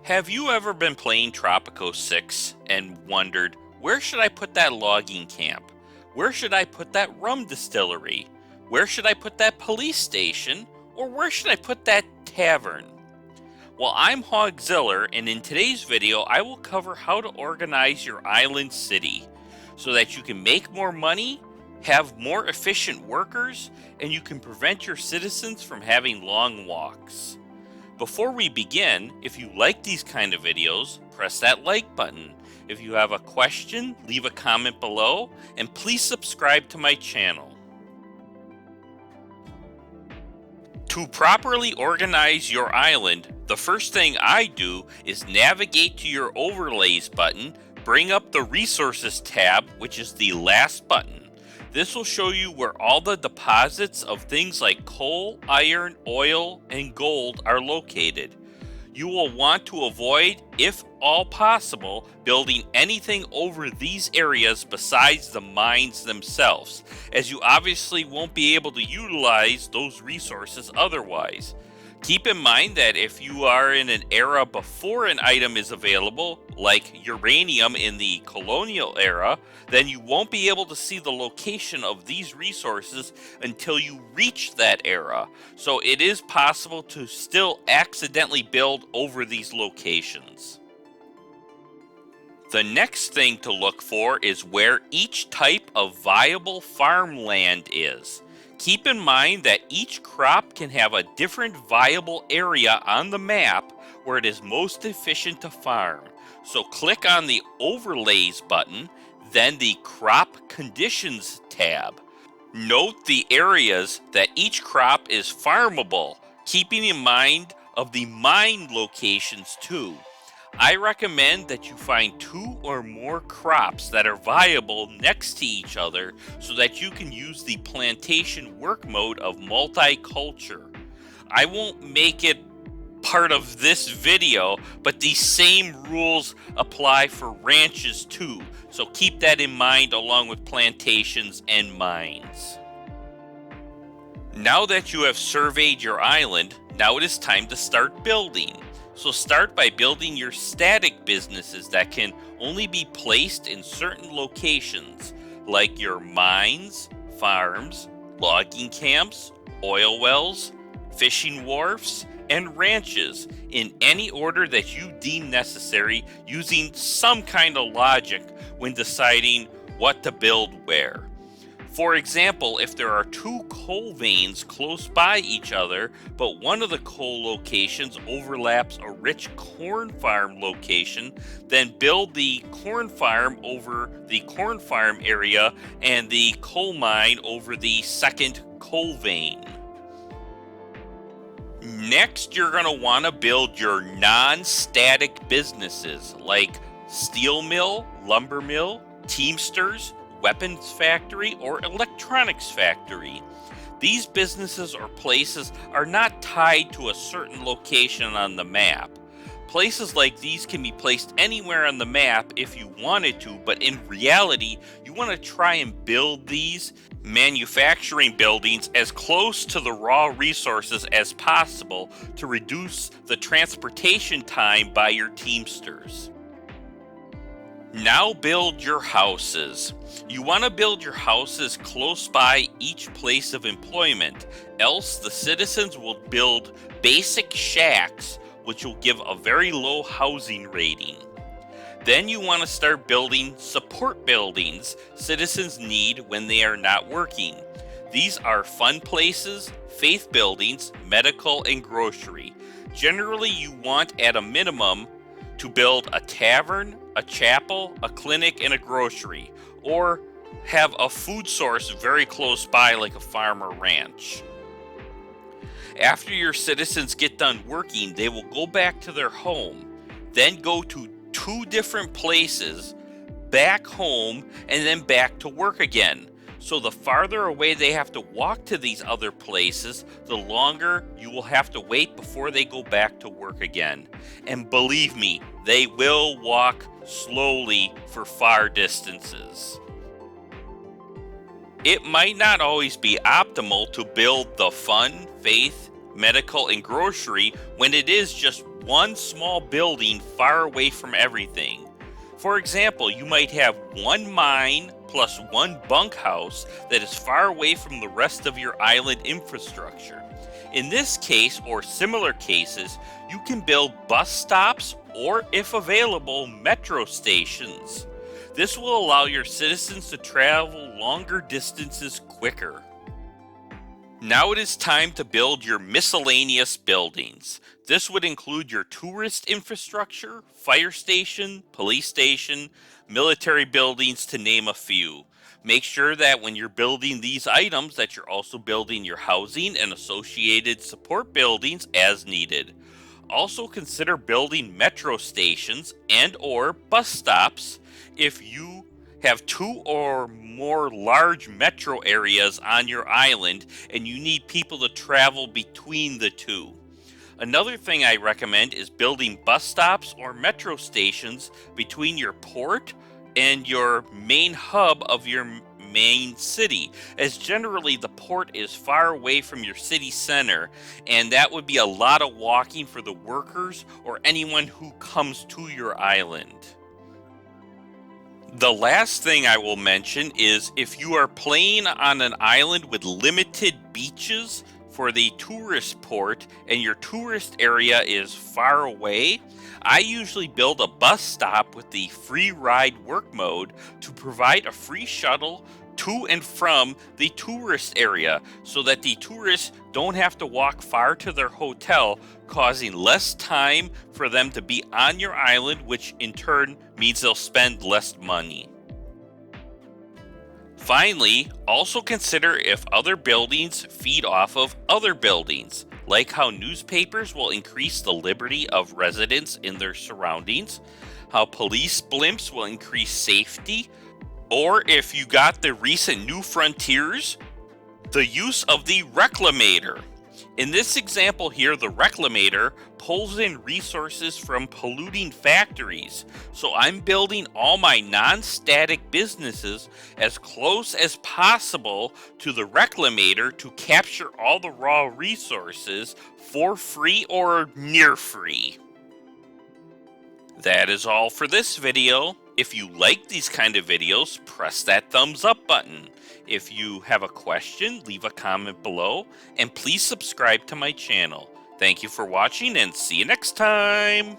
Have you ever been playing Tropico 6 and wondered, where should I put that logging camp? Where should I put that rum distillery? Where should I put that police station? Or where should I put that tavern? Well, I'm Hogziller, and in today's video, I will cover how to organize your island city so that you can make more money, have more efficient workers, and you can prevent your citizens from having long walks. Before we begin, if you like these kind of videos, press that like button. If you have a question, leave a comment below, and please subscribe to my channel. To properly organize your island, the first thing I do is navigate to your Overlays button, bring up the Resources tab, which is the last button. This will show you where all the deposits of things like coal, iron, oil, and gold are located. You will want to avoid, if all possible, building anything over these areas besides the mines themselves, as you obviously won't be able to utilize those resources otherwise. Keep in mind that if you are in an era before an item is available, like uranium in the colonial era, then you won't be able to see the location of these resources until you reach that era. So it is possible to still accidentally build over these locations. The next thing to look for is where each type of viable farmland is. Keep in mind that each crop can have a different viable area on the map where it is most efficient to farm. So click on the Overlays button, then the Crop Conditions tab. Note the areas that each crop is farmable, keeping in mind of the mine locations too. I recommend that you find 2 or more crops that are viable next to each other so that you can use the plantation work mode of multiculture. I won't make it part of this video, but these same rules apply for ranches too, so keep that in mind along with plantations and mines. Now that you have surveyed your island, now it is time to start building. So start by building your static businesses that can only be placed in certain locations, like your mines, farms, logging camps, oil wells, fishing wharfs, and ranches in any order that you deem necessary, using some kind of logic when deciding what to build where. For example, if there are 2 coal veins close by each other, but one of the coal locations overlaps a rich corn farm location, then build the corn farm over the corn farm area and the coal mine over the second coal vein. Next, you're going to want to build your non-static businesses like steel mill, lumber mill, teamsters, weapons factory, or electronics factory. These businesses or places are not tied to a certain location on the map. Places like these can be placed anywhere on the map if you wanted to, but in reality, you want to try and build these manufacturing buildings as close to the raw resources as possible to reduce the transportation time by your teamsters. Now build your houses. You want to build your houses close by each place of employment, else the citizens will build basic shacks, which will give a very low housing rating. Then you want to start building support buildings citizens need when they are not working. These are fun places, faith buildings, medical, and grocery. Generally, you want at a minimum to build a tavern, a chapel, a clinic, and a grocery, or have a food source very close by like a farm or ranch. After your citizens get done working, they will go back to their home, then go to 2 different places, back home, and then back to work again. So the farther away they have to walk to these other places, the longer you will have to wait before they go back to work again. And believe me, they will walk slowly for far distances. It might not always be optimal to build the fun, faith, medical, and grocery when it is just one small building far away from everything. For example, you might have one mine plus one bunkhouse that is far away from the rest of your island infrastructure. In this case, or similar cases, you can build bus stops or, if available, metro stations. This will allow your citizens to travel longer distances quicker. Now it is time to build your miscellaneous buildings. This would include your tourist infrastructure, fire station, police station, military buildings, to name a few. Make sure that when you're building these items that you're also building your housing and associated support buildings as needed. Also consider building metro stations and or bus stops if you have two or more large metro areas on your island and you need people to travel between the two. Another thing I recommend is building bus stops or metro stations between your port and your main hub of your main city, as generally the port is far away from your city center, and that would be a lot of walking for the workers or anyone who comes to your island. The last thing I will mention is if you are playing on an island with limited beaches for the tourist port and your tourist area is far away, I usually build a bus stop with the free ride work mode to provide a free shuttle to and from the tourist area so that the tourists don't have to walk far to their hotel, causing less time for them to be on your island, which in turn means they'll spend less money. Finally, also consider if other buildings feed off of other buildings, like how newspapers will increase the liberty of residents in their surroundings, how police blimps will increase safety, or if you got the recent New Frontiers, the use of the reclamator. In this example here, the reclamator pulls in resources from polluting factories. So I'm building all my non-static businesses as close as possible to the reclamator to capture all the raw resources for free or near free. That is all for this video. If you like these kind of videos, press that thumbs up button. If you have a question, leave a comment below, and please subscribe to my channel. Thank you for watching, and see you next time!